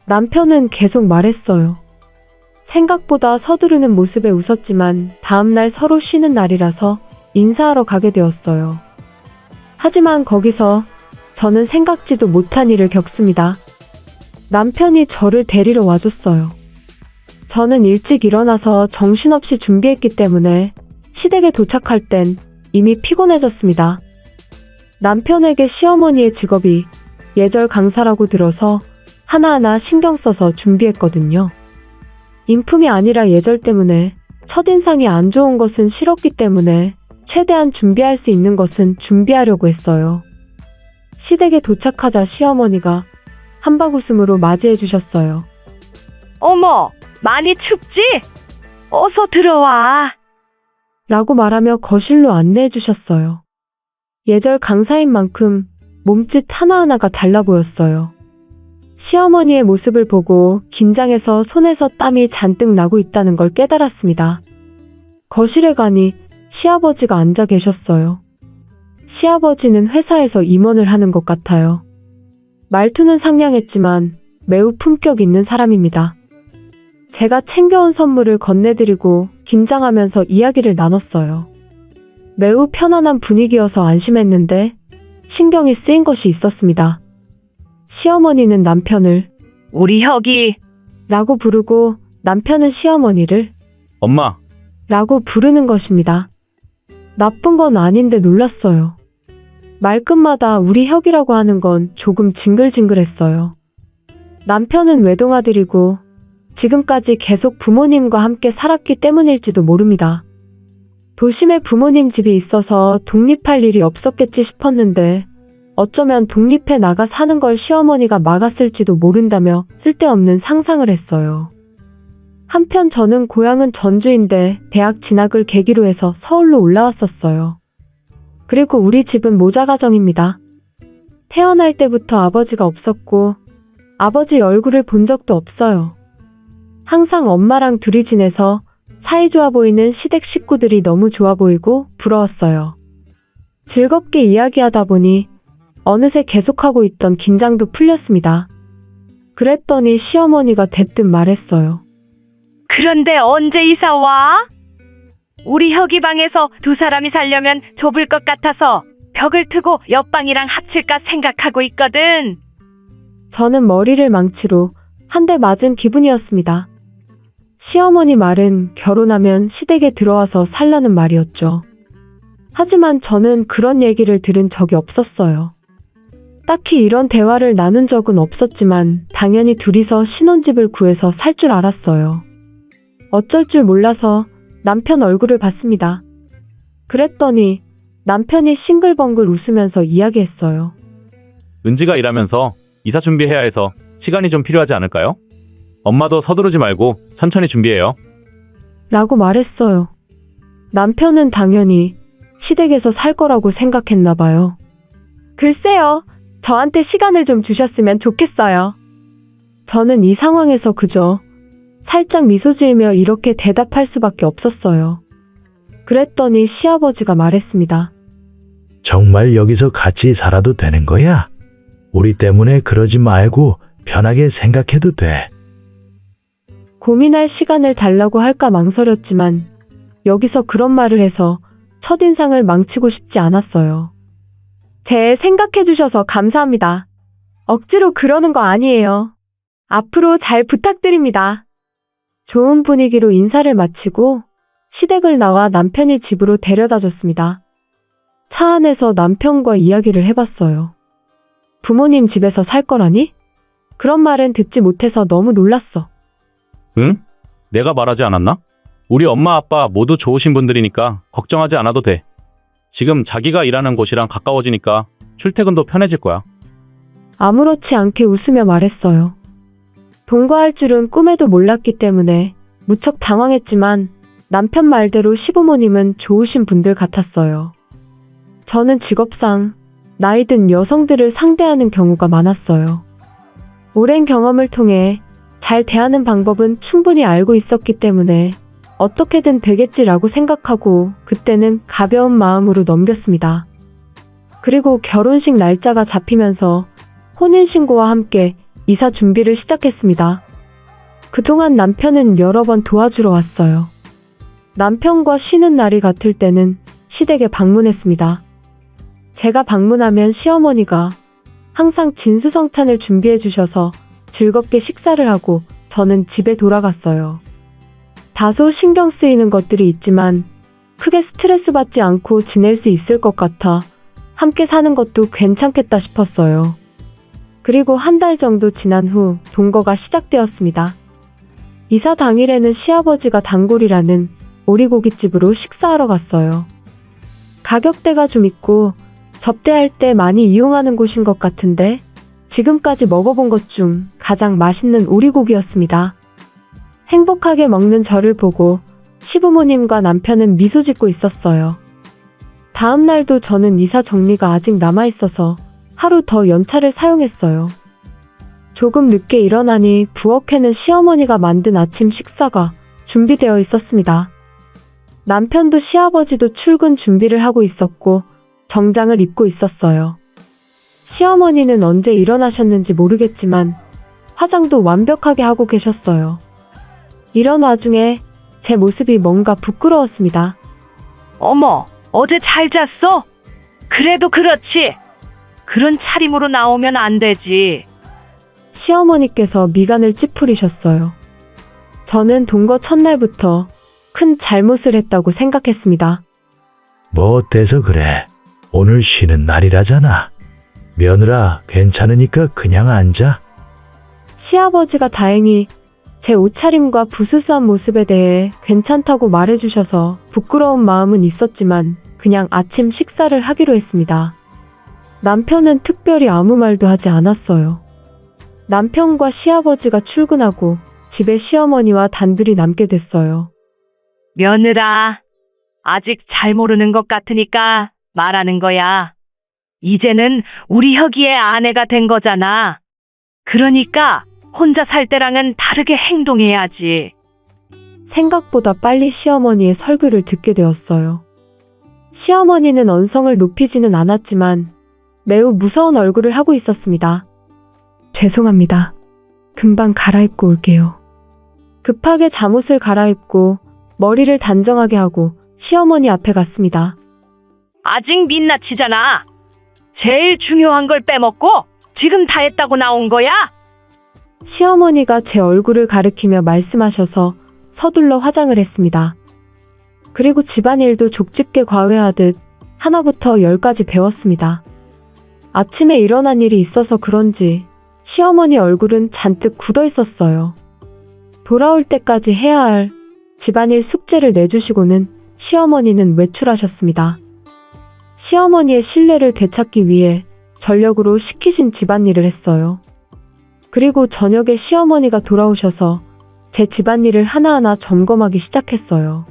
남편은 계속 말했어요. 생각보다 서두르는 모습에 웃었지만 다음날 서로 쉬는 날이라서 인사하러 가게 되었어요. 하지만 거기서 저는 생각지도 못한 일을 겪습니다. 남편이 저를 데리러 와줬어요. 저는 일찍 일어나서 정신없이 준비했기 때문에 시댁에 도착할 땐 이미 피곤해졌습니다. 남편에게 시어머니의 직업이 예절 강사라고 들어서 하나하나 신경 써서 준비했거든요. 인품이 아니라 예절 때문에 첫인상이 안 좋은 것은 싫었기 때문에 최대한 준비할 수 있는 것은 준비하려고 했어요. 시댁에 도착하자 시어머니가 한박웃음으로 맞이해 주셨어요. 어머, 많이 춥지? 어서 들어와. 라고 말하며 거실로 안내해 주셨어요. 예절 강사인 만큼 몸짓 하나하나가 달라 보였어요. 시어머니의 모습을 보고 긴장해서 손에서 땀이 잔뜩 나고 있다는 걸 깨달았습니다. 거실에 가니 시아버지가 앉아 계셨어요. 시아버지는 회사에서 임원을 하는 것 같아요. 말투는 상냥했지만 매우 품격 있는 사람입니다. 제가 챙겨온 선물을 건네드리고 긴장하면서 이야기를 나눴어요. 매우 편안한 분위기여서 안심했는데 신경이 쓰인 것이 있었습니다. 시어머니는 남편을 우리 혁이 라고 부르고 남편은 시어머니를 엄마, 라고 부르는 것입니다. 나쁜 건 아닌데 놀랐어요. 말끝마다 우리 혁이라고 하는 건 조금 징글징글했어요. 남편은 외동아들이고 지금까지 계속 부모님과 함께 살았기 때문일지도 모릅니다. 도심에 부모님 집이 있어서 독립할 일이 없었겠지 싶었는데 어쩌면 독립해 나가 사는 걸 시어머니가 막았을지도 모른다며 쓸데없는 상상을 했어요. 한편 저는 고향은 전주인데 대학 진학을 계기로 해서 서울로 올라왔었어요. 그리고 우리 집은 모자 가정입니다. 태어날 때부터 아버지가 없었고 아버지 얼굴을 본 적도 없어요. 항상 엄마랑 둘이 지내서 사이좋아 보이는 시댁 식구들이 너무 좋아 보이고 부러웠어요. 즐겁게 이야기하다 보니 어느새 계속하고 있던 긴장도 풀렸습니다. 그랬더니 시어머니가 대뜸 말했어요. 그런데 언제 이사 와? 우리 혁이 방에서 두 사람이 살려면 좁을 것 같아서 벽을 트고 옆방이랑 합칠까 생각하고 있거든. 저는 머리를 망치로 한 대 맞은 기분이었습니다. 시어머니 말은 결혼하면 시댁에 들어와서 살라는 말이었죠. 하지만 저는 그런 얘기를 들은 적이 없었어요. 딱히 이런 대화를 나눈 적은 없었지만 당연히 둘이서 신혼집을 구해서 살 줄 알았어요. 어쩔 줄 몰라서 남편 얼굴을 봤습니다. 그랬더니 남편이 싱글벙글 웃으면서 이야기했어요. 은지가 일하면서 이사 준비해야 해서 시간이 좀 필요하지 않을까요? 엄마도 서두르지 말고 천천히 준비해요. 라고 말했어요. 남편은 당연히 시댁에서 살 거라고 생각했나 봐요. 글쎄요, 저한테 시간을 좀 주셨으면 좋겠어요. 저는 이 상황에서 그저 살짝 미소 지으며 이렇게 대답할 수밖에 없었어요. 그랬더니 시아버지가 말했습니다. 정말 여기서 같이 살아도 되는 거야? 우리 때문에 그러지 말고 편하게 생각해도 돼. 고민할 시간을 달라고 할까 망설였지만 여기서 그런 말을 해서 첫인상을 망치고 싶지 않았어요. 제 생각해 주셔서 감사합니다. 억지로 그러는 거 아니에요. 앞으로 잘 부탁드립니다. 좋은 분위기로 인사를 마치고 시댁을 나와 남편이 집으로 데려다 줬습니다. 차 안에서 남편과 이야기를 해봤어요. 부모님 집에서 살 거라니? 그런 말은 듣지 못해서 너무 놀랐어. 응? 내가 말하지 않았나? 우리 엄마 아빠 모두 좋으신 분들이니까 걱정하지 않아도 돼. 지금 자기가 일하는 곳이랑 가까워지니까 출퇴근도 편해질 거야. 아무렇지 않게 웃으며 말했어요. 동거할 줄은 꿈에도 몰랐기 때문에 무척 당황했지만 남편 말대로 시부모님은 좋으신 분들 같았어요. 저는 직업상 나이 든 여성들을 상대하는 경우가 많았어요. 오랜 경험을 통해 잘 대하는 방법은 충분히 알고 있었기 때문에 어떻게든 되겠지라고 생각하고 그때는 가벼운 마음으로 넘겼습니다. 그리고 결혼식 날짜가 잡히면서 혼인신고와 함께 이사 준비를 시작했습니다. 그동안 남편은 여러 번 도와주러 왔어요. 남편과 쉬는 날이 같을 때는 시댁에 방문했습니다. 제가 방문하면 시어머니가 항상 진수성찬을 준비해 주셔서 즐겁게 식사를 하고 저는 집에 돌아갔어요. 다소 신경 쓰이는 것들이 있지만 크게 스트레스 받지 않고 지낼 수 있을 것 같아 함께 사는 것도 괜찮겠다 싶었어요. 그리고 한 달 정도 지난 후 동거가 시작되었습니다. 이사 당일에는 시아버지가 단골이라는 오리고기집으로 식사하러 갔어요. 가격대가 좀 있고 접대할 때 많이 이용하는 곳인 것 같은데 지금까지 먹어본 것 중 가장 맛있는 오리고기였습니다. 행복하게 먹는 저를 보고 시부모님과 남편은 미소 짓고 있었어요. 다음 날도 저는 이사 정리가 아직 남아있어서 하루 더 연차를 사용했어요. 조금 늦게 일어나니 부엌에는 시어머니가 만든 아침 식사가 준비되어 있었습니다. 남편도 시아버지도 출근 준비를 하고 있었고 정장을 입고 있었어요. 시어머니는 언제 일어나셨는지 모르겠지만 화장도 완벽하게 하고 계셨어요. 이런 와중에 제 모습이 뭔가 부끄러웠습니다. 어머, 어제 잘 잤어? 그래도 그렇지. 그런 차림으로 나오면 안 되지. 시어머니께서 미간을 찌푸리셨어요. 저는 동거 첫날부터 큰 잘못을 했다고 생각했습니다. 뭐 어때서 그래? 오늘 쉬는 날이라잖아. 며느라 괜찮으니까 그냥 앉아. 시아버지가 다행히 제 옷차림과 부수수한 모습에 대해 괜찮다고 말해주셔서 부끄러운 마음은 있었지만 그냥 아침 식사를 하기로 했습니다. 남편은 특별히 아무 말도 하지 않았어요. 남편과 시아버지가 출근하고 집에 시어머니와 단둘이 남게 됐어요. 며느라, 아직 잘 모르는 것 같으니까 말하는 거야. 이제는 우리 혁이의 아내가 된 거잖아. 그러니까 혼자 살 때랑은 다르게 행동해야지. 생각보다 빨리 시어머니의 설교를 듣게 되었어요. 시어머니는 언성을 높이지는 않았지만 매우 무서운 얼굴을 하고 있었습니다. 죄송합니다. 금방 갈아입고 올게요. 급하게 잠옷을 갈아입고 머리를 단정하게 하고 시어머니 앞에 갔습니다. 아직 민낯이잖아. 제일 중요한 걸 빼먹고 지금 다 했다고 나온 거야? 시어머니가 제 얼굴을 가리키며 말씀하셔서 서둘러 화장을 했습니다. 그리고 집안일도 족집게 과외하듯 하나부터 10까지 배웠습니다. 아침에 일어난 일이 있어서 그런지 시어머니 얼굴은 잔뜩 굳어 있었어요. 돌아올 때까지 해야 할 집안일 숙제를 내주시고는 시어머니는 외출하셨습니다. 시어머니의 신뢰를 되찾기 위해 전력으로 시키신 집안일을 했어요. 그리고 저녁에 시어머니가 돌아오셔서 제 집안일을 하나하나 점검하기 시작했어요.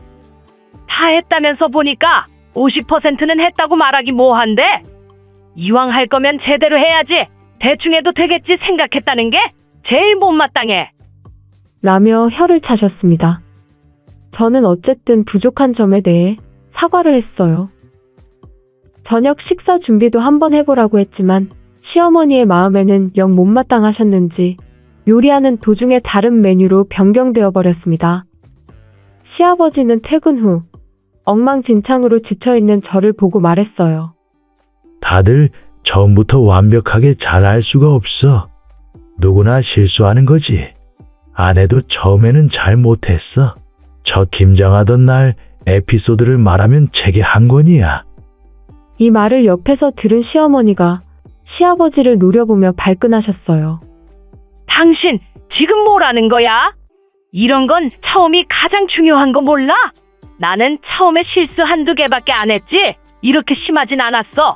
다 했다면서 보니까 50%는 했다고 말하기 뭐한데? 이왕 할 거면 제대로 해야지. 대충 해도 되겠지 생각했다는 게 제일 못마땅해. 라며 혀를 차셨습니다. 저는 어쨌든 부족한 점에 대해 사과를 했어요. 저녁 식사 준비도 한번 해보라고 했지만 시어머니의 마음에는 영 못마땅하셨는지 요리하는 도중에 다른 메뉴로 변경되어 버렸습니다. 시아버지는 퇴근 후 엉망진창으로 지쳐있는 저를 보고 말했어요. 다들 처음부터 완벽하게 잘할 수가 없어. 누구나 실수하는 거지. 아내도 처음에는 잘 못했어. 첫 김장하던 날 에피소드를 말하면 책에 한 권이야. 이 말을 옆에서 들은 시어머니가 시아버지를 노려보며 발끈하셨어요. 당신 지금 뭐라는 거야? 이런 건 처음이 가장 중요한 거 몰라? 나는 처음에 실수 한두 개밖에 안 했지 이렇게 심하진 않았어.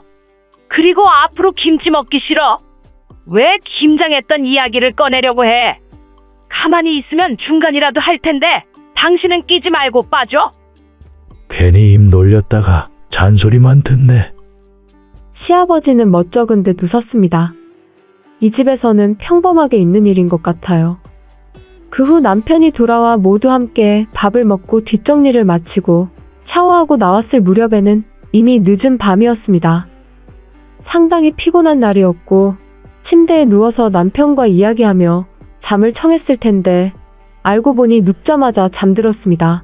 그리고 앞으로 김치 먹기 싫어. 왜 김장했던 이야기를 꺼내려고 해? 가만히 있으면 중간이라도 할 텐데 당신은 끼지 말고 빠져. 괜히 입 놀렸다가 잔소리만 듣네. 시아버지는 멋쩍은 듯 웃었습니다. 이 집에서는 평범하게 있는 일인 것 같아요. 그 후 남편이 돌아와 모두 함께 밥을 먹고 뒷정리를 마치고 샤워하고 나왔을 무렵에는 이미 늦은 밤이었습니다. 상당히 피곤한 날이었고 침대에 누워서 남편과 이야기하며 잠을 청했을 텐데 알고 보니 눕자마자 잠들었습니다.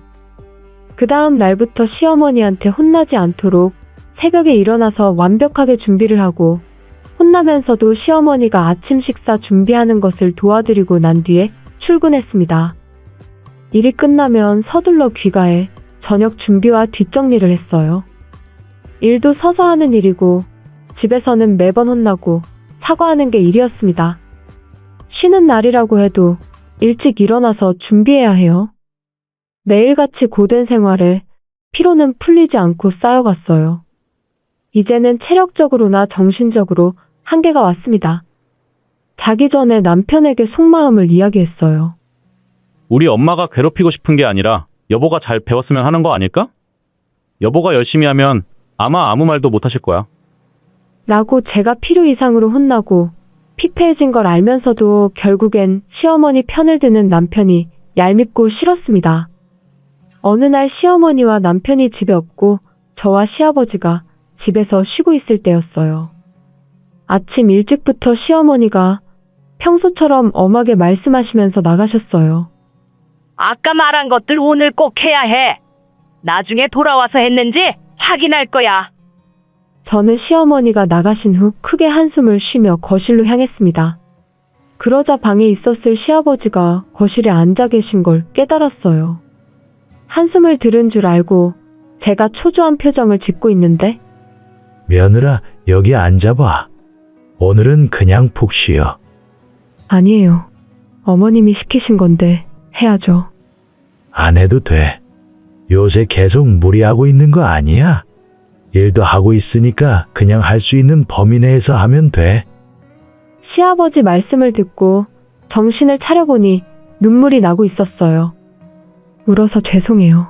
그 다음 날부터 시어머니한테 혼나지 않도록 새벽에 일어나서 완벽하게 준비를 하고 혼나면서도 시어머니가 아침 식사 준비하는 것을 도와드리고 난 뒤에 출근했습니다. 일이 끝나면 서둘러 귀가해 저녁 준비와 뒷정리를 했어요. 일도 서서 하는 일이고 집에서는 매번 혼나고 사과하는 게 일이었습니다. 쉬는 날이라고 해도 일찍 일어나서 준비해야 해요. 매일같이 고된 생활에 피로는 풀리지 않고 쌓여갔어요. 이제는 체력적으로나 정신적으로 한계가 왔습니다. 자기 전에 남편에게 속마음을 이야기했어요. 우리 엄마가 괴롭히고 싶은 게 아니라 여보가 잘 배웠으면 하는 거 아닐까? 여보가 열심히 하면 아마 아무 말도 못 하실 거야. 라고 제가 필요 이상으로 혼나고 피폐해진 걸 알면서도 결국엔 시어머니 편을 드는 남편이 얄밉고 싫었습니다. 어느 날 시어머니와 남편이 집에 없고 저와 시아버지가 집에서 쉬고 있을 때였어요. 아침 일찍부터 시어머니가 평소처럼 엄하게 말씀하시면서 나가셨어요. 아까 말한 것들 오늘 꼭 해야 해. 나중에 돌아와서 했는지 확인할 거야. 저는 시어머니가 나가신 후 크게 한숨을 쉬며 거실로 향했습니다. 그러자 방에 있었을 시아버지가 거실에 앉아 계신 걸 깨달았어요. 한숨을 들은 줄 알고 제가 초조한 표정을 짓고 있는데 며느라, 여기 앉아봐. 오늘은 그냥 푹 쉬어. 아니에요. 어머님이 시키신 건데 해야죠. 안 해도 돼. 요새 계속 무리하고 있는 거 아니야? 일도 하고 있으니까 그냥 할 수 있는 범위 내에서 하면 돼. 시아버지 말씀을 듣고 정신을 차려보니 눈물이 나고 있었어요. 울어서 죄송해요.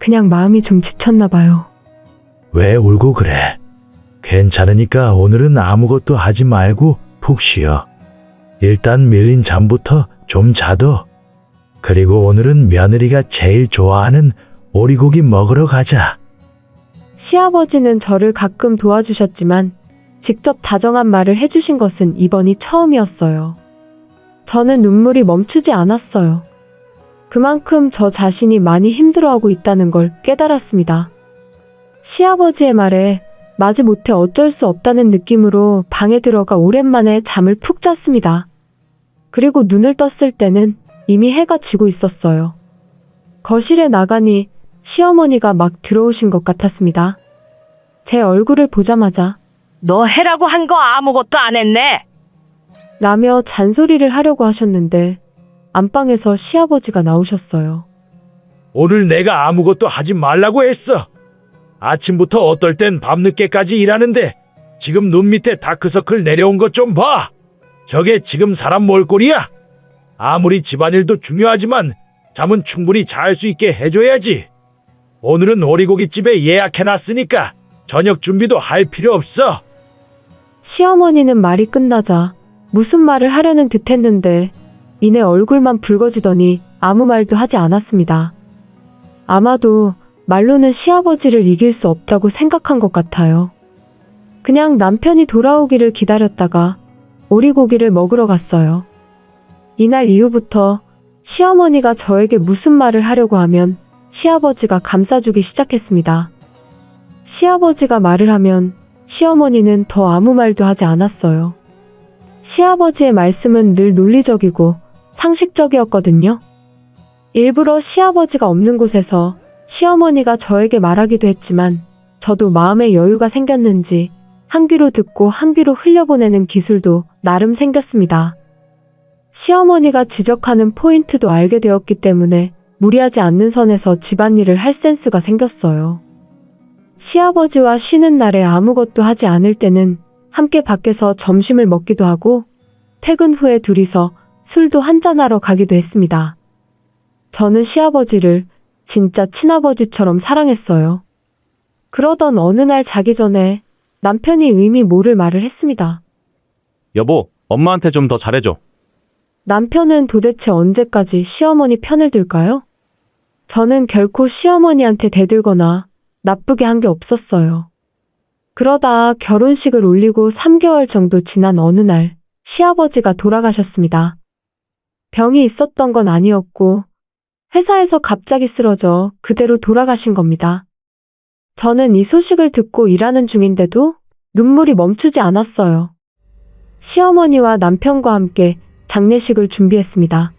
그냥 마음이 좀 지쳤나 봐요. 왜 울고 그래? 괜찮으니까 오늘은 아무것도 하지 말고 푹 쉬어. 일단 밀린 잠부터 좀 자둬. 그리고 오늘은 며느리가 제일 좋아하는 오리고기 먹으러 가자. 시아버지는 저를 가끔 도와주셨지만 직접 다정한 말을 해주신 것은 이번이 처음이었어요. 저는 눈물이 멈추지 않았어요. 그만큼 저 자신이 많이 힘들어하고 있다는 걸 깨달았습니다. 시아버지의 말에 마지못해 어쩔 수 없다는 느낌으로 방에 들어가 오랜만에 잠을 푹 잤습니다. 그리고 눈을 떴을 때는 이미 해가 지고 있었어요. 거실에 나가니 시어머니가 막 들어오신 것 같았습니다. 제 얼굴을 보자마자 너 해라고 한 거 아무것도 안 했네. 라며 잔소리를 하려고 하셨는데 안방에서 시아버지가 나오셨어요. 오늘 내가 아무것도 하지 말라고 했어. 아침부터 어떨 땐 밤늦게까지 일하는데 지금 눈 밑에 다크서클 내려온 것 좀 봐. 저게 지금 사람 몰골이야? 아무리 집안일도 중요하지만 잠은 충분히 잘 수 있게 해줘야지. 오늘은 오리고기집에 예약해놨으니까 저녁 준비도 할 필요 없어. 시어머니는 말이 끝나자 무슨 말을 하려는 듯 했는데 이내 얼굴만 붉어지더니 아무 말도 하지 않았습니다. 아마도 말로는 시아버지를 이길 수 없다고 생각한 것 같아요. 그냥 남편이 돌아오기를 기다렸다가 오리고기를 먹으러 갔어요. 이날 이후부터 시어머니가 저에게 무슨 말을 하려고 하면 시아버지가 감싸주기 시작했습니다. 시아버지가 말을 하면 시어머니는 더 아무 말도 하지 않았어요. 시아버지의 말씀은 늘 논리적이고 상식적이었거든요. 일부러 시아버지가 없는 곳에서 시어머니가 저에게 말하기도 했지만 저도 마음의 여유가 생겼는지 한 귀로 듣고 한 귀로 흘려보내는 기술도 나름 생겼습니다. 시어머니가 지적하는 포인트도 알게 되었기 때문에 무리하지 않는 선에서 집안일을 할 센스가 생겼어요. 시아버지와 쉬는 날에 아무것도 하지 않을 때는 함께 밖에서 점심을 먹기도 하고 퇴근 후에 둘이서 술도 한잔하러 가기도 했습니다. 저는 시아버지를 진짜 친아버지처럼 사랑했어요. 그러던 어느 날 자기 전에 남편이 의미 모를 말을 했습니다. 여보, 엄마한테 좀 더 잘해줘. 남편은 도대체 언제까지 시어머니 편을 들까요? 저는 결코 시어머니한테 대들거나 나쁘게 한 게 없었어요. 그러다 결혼식을 올리고 3개월 정도 지난 어느 날 시아버지가 돌아가셨습니다. 병이 있었던 건 아니었고 회사에서 갑자기 쓰러져 그대로 돌아가신 겁니다. 저는 이 소식을 듣고 일하는 중인데도 눈물이 멈추지 않았어요. 시어머니와 남편과 함께 장례식을 준비했습니다.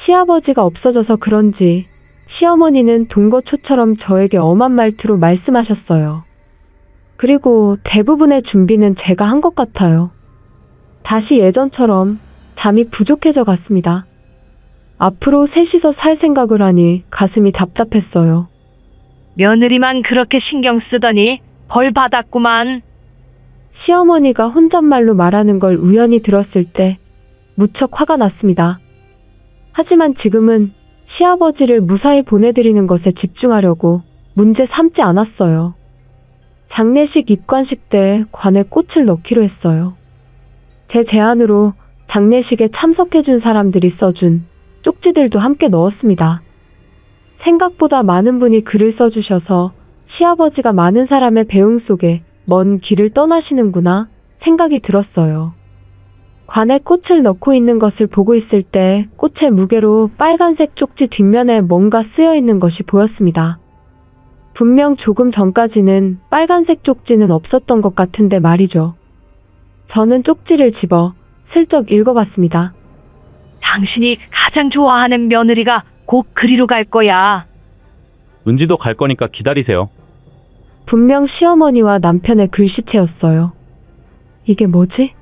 시아버지가 없어져서 그런지 시어머니는 동거초처럼 저에게 엄한 말투로 말씀하셨어요. 그리고 대부분의 준비는 제가 한 것 같아요. 다시 예전처럼 잠이 부족해져 갔습니다. 앞으로 셋이서 살 생각을 하니 가슴이 답답했어요. 며느리만 그렇게 신경 쓰더니 벌 받았구만. 시어머니가 혼잣말로 말하는 걸 우연히 들었을 때 무척 화가 났습니다. 하지만 지금은 시아버지를 무사히 보내드리는 것에 집중하려고 문제 삼지 않았어요. 장례식 입관식 때 관에 꽃을 넣기로 했어요. 제 제안으로 장례식에 참석해준 사람들이 써준 쪽지들도 함께 넣었습니다. 생각보다 많은 분이 글을 써주셔서 시아버지가 많은 사람의 배웅 속에 먼 길을 떠나시는구나 생각이 들었어요. 관에 꽃을 넣고 있는 것을 보고 있을 때 꽃의 무게로 빨간색 쪽지 뒷면에 뭔가 쓰여 있는 것이 보였습니다. 분명 조금 전까지는 빨간색 쪽지는 없었던 것 같은데 말이죠. 저는 쪽지를 집어 슬쩍 읽어봤습니다. 당신이 가장 좋아하는 며느리가 곧 그리로 갈 거야. 은지도 갈 거니까 기다리세요. 분명 시어머니와 남편의 글씨체였어요. 이게 뭐지?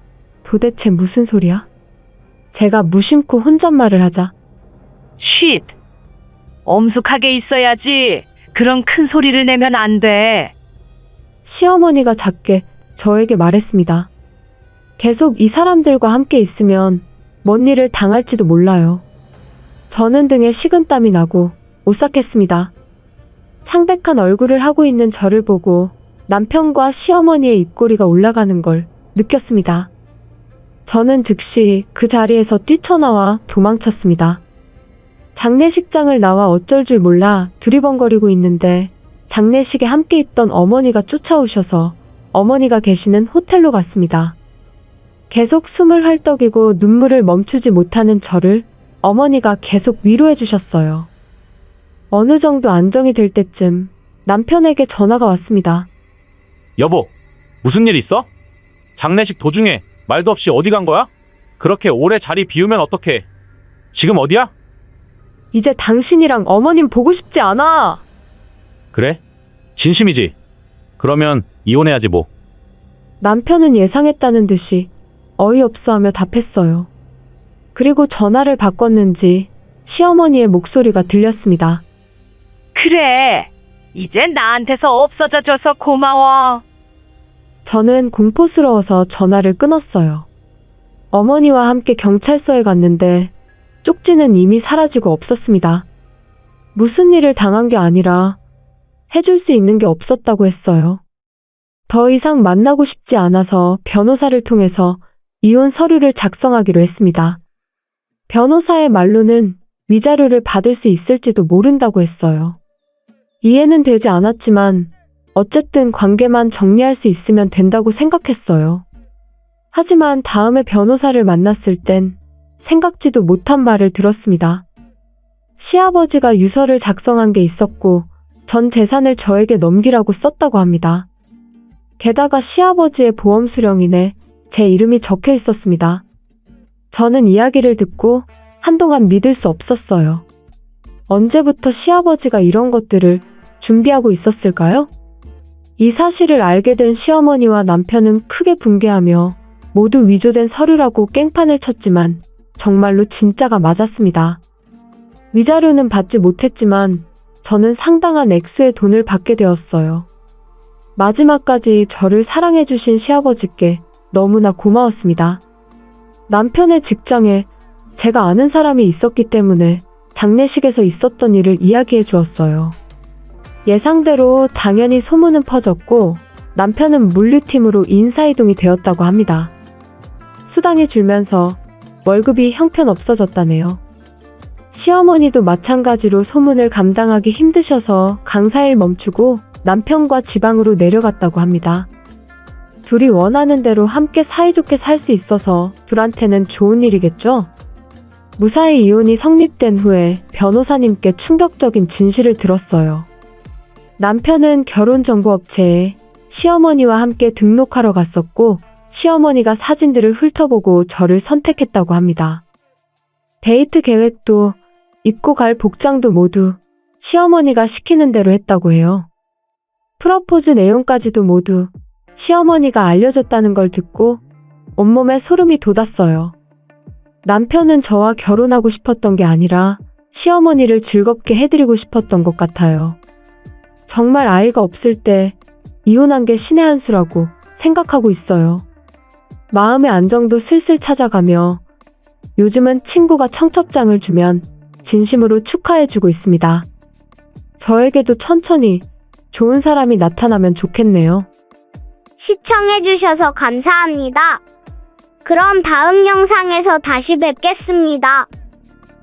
도대체 무슨 소리야? 제가 무심코 혼잣말을 하자 쉿! 엄숙하게 있어야지. 그런 큰 소리를 내면 안 돼. 시어머니가 작게 저에게 말했습니다. 계속 이 사람들과 함께 있으면 뭔 일을 당할지도 몰라요. 저는 등에 식은땀이 나고 오싹했습니다. 창백한 얼굴을 하고 있는 저를 보고 남편과 시어머니의 입꼬리가 올라가는 걸 느꼈습니다. 저는 즉시 그 자리에서 뛰쳐나와 도망쳤습니다. 장례식장을 나와 어쩔 줄 몰라 두리번거리고 있는데 장례식에 함께 있던 어머니가 쫓아오셔서 어머니가 계시는 호텔로 갔습니다. 계속 숨을 헐떡이고 눈물을 멈추지 못하는 저를 어머니가 계속 위로해 주셨어요. 어느 정도 안정이 될 때쯤 남편에게 전화가 왔습니다. 여보, 무슨 일 있어? 장례식 도중에 말도 없이 어디 간 거야? 그렇게 오래 자리 비우면 어떡해? 지금 어디야? 이제 당신이랑 어머님 보고 싶지 않아. 그래? 진심이지? 그러면 이혼해야지 뭐. 남편은 예상했다는 듯이 어이없어하며 답했어요. 그리고 전화를 바꿨는지 시어머니의 목소리가 들렸습니다. 그래. 이제 나한테서 없어져줘서 고마워. 저는 공포스러워서 전화를 끊었어요. 어머니와 함께 경찰서에 갔는데 쪽지는 이미 사라지고 없었습니다. 무슨 일을 당한 게 아니라 해줄 수 있는 게 없었다고 했어요. 더 이상 만나고 싶지 않아서 변호사를 통해서 이혼 서류를 작성하기로 했습니다. 변호사의 말로는 위자료를 받을 수 있을지도 모른다고 했어요. 이해는 되지 않았지만 어쨌든 관계만 정리할 수 있으면 된다고 생각했어요. 하지만 다음에 변호사를 만났을 땐 생각지도 못한 말을 들었습니다. 시아버지가 유서를 작성한 게 있었고 전 재산을 저에게 넘기라고 썼다고 합니다. 게다가 시아버지의 보험 수령인에 제 이름이 적혀 있었습니다. 저는 이야기를 듣고 한동안 믿을 수 없었어요. 언제부터 시아버지가 이런 것들을 준비하고 있었을까요? 이 사실을 알게 된 시어머니와 남편은 크게 분개하며 모두 위조된 서류라고 깽판을 쳤지만 정말로 진짜가 맞았습니다. 위자료는 받지 못했지만 저는 상당한 액수의 돈을 받게 되었어요. 마지막까지 저를 사랑해주신 시아버지께 너무나 고마웠습니다. 남편의 직장에 제가 아는 사람이 있었기 때문에 장례식에서 있었던 일을 이야기해 주었어요. 예상대로 당연히 소문은 퍼졌고 남편은 물류팀으로 인사이동이 되었다고 합니다. 수당이 줄면서 월급이 형편없어졌다네요. 시어머니도 마찬가지로 소문을 감당하기 힘드셔서 강사일 멈추고 남편과 지방으로 내려갔다고 합니다. 둘이 원하는 대로 함께 사이좋게 살 수 있어서 둘한테는 좋은 일이겠죠? 무사히 이혼이 성립된 후에 변호사님께 충격적인 진실을 들었어요. 남편은 결혼정보업체에 시어머니와 함께 등록하러 갔었고 시어머니가 사진들을 훑어보고 저를 선택했다고 합니다. 데이트 계획도 입고 갈 복장도 모두 시어머니가 시키는 대로 했다고 해요. 프러포즈 내용까지도 모두 시어머니가 알려줬다는 걸 듣고 온몸에 소름이 돋았어요. 남편은 저와 결혼하고 싶었던 게 아니라 시어머니를 즐겁게 해드리고 싶었던 것 같아요. 정말 아이가 없을 때 이혼한 게 신의 한 수라고 생각하고 있어요. 마음의 안정도 슬슬 찾아가며 요즘은 친구가 청첩장을 주면 진심으로 축하해주고 있습니다. 저에게도 천천히 좋은 사람이 나타나면 좋겠네요. 시청해주셔서 감사합니다. 그럼 다음 영상에서 다시 뵙겠습니다.